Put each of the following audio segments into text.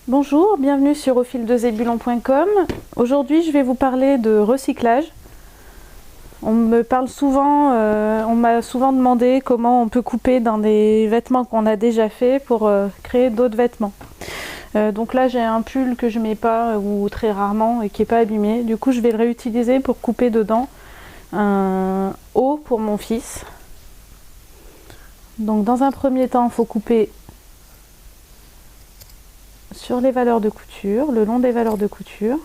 Bonjour, bienvenue sur aufildezébulon.com. Aujourd'hui, je vais vous parler de recyclage. On m'a souvent demandé comment on peut couper dans des vêtements qu'on a déjà fait pour créer d'autres vêtements. Donc là, j'ai un pull que je mets pas ou très rarement et qui est pas abîmé. Du coup, je vais le réutiliser pour couper dedans un haut pour mon fils. Donc dans un premier temps, il faut couper sur les valeurs de couture, le long des valeurs de couture.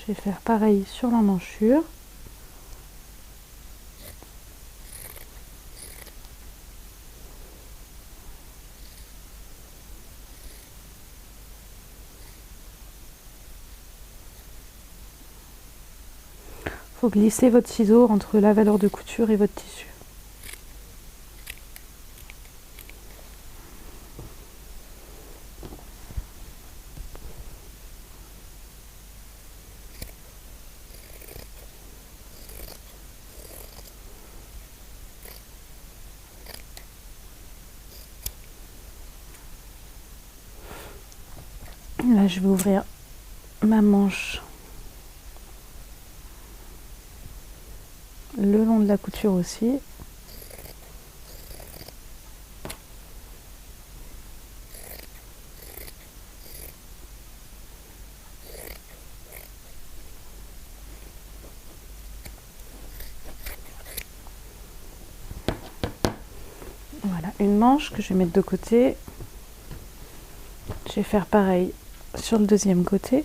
Je vais faire pareil sur l'emmanchure. Il faut glisser votre ciseau entre la valeur de couture et votre tissu. Là, je vais ouvrir ma manche le long de la couture aussi. Voilà, une manche que je vais mettre de côté. Je vais faire pareil sur le deuxième côté.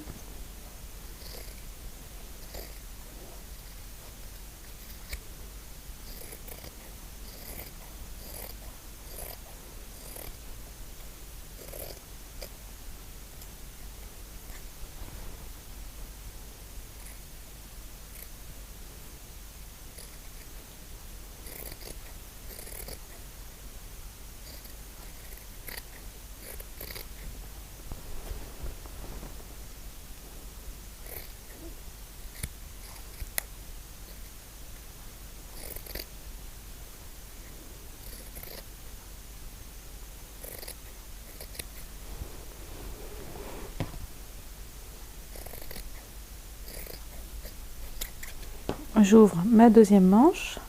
J'ouvre ma deuxième manche.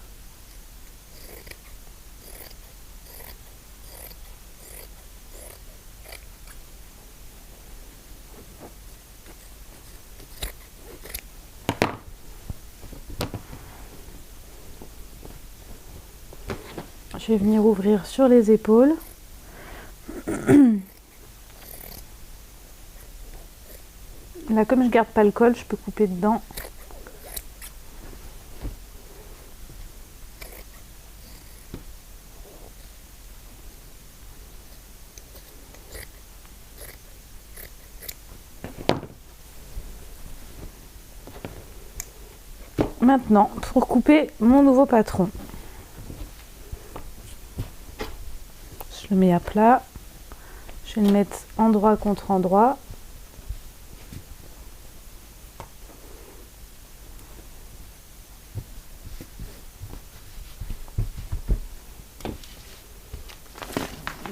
Je vais venir ouvrir sur les épaules. Là, comme je garde pas le col, je peux couper dedans. Maintenant, pour couper mon nouveau patron, je le mets à plat. Je vais le mettre endroit contre endroit.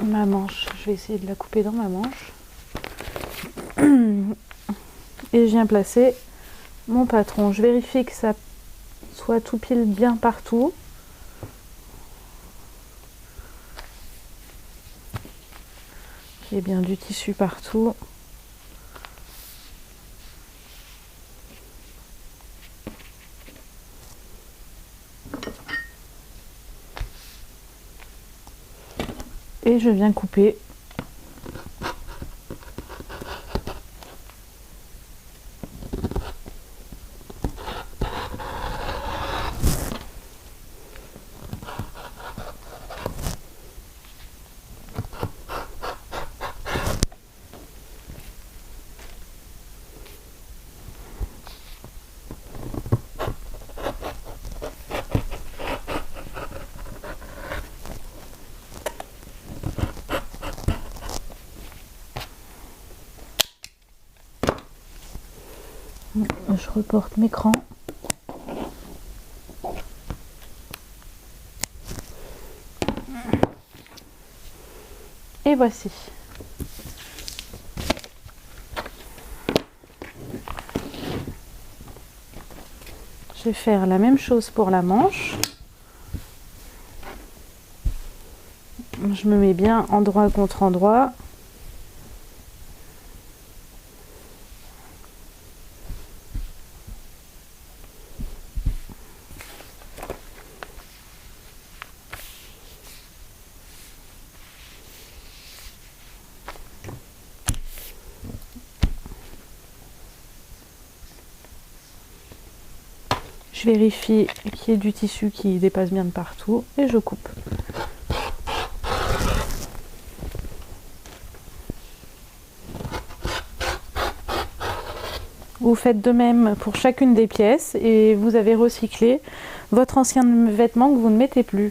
Ma manche, je vais essayer de la couper dans ma manche. Et je viens placer mon patron. Je vérifie que ça soit tout pile bien partout. Qu'il y ait bien du tissu partout. Et je viens couper. Je reporte mes crans. Et voici. Je vais faire la même chose pour la manche. Je me mets bien endroit contre endroit. Je vérifie qu'il y ait du tissu qui dépasse bien de partout et je coupe. Vous faites de même pour chacune des pièces et vous avez recyclé votre ancien vêtement que vous ne mettez plus.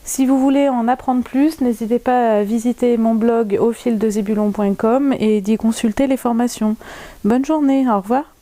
Si vous voulez en apprendre plus, n'hésitez pas à visiter mon blog aufildezebulon.com et d'y consulter les formations. Bonne journée, au revoir.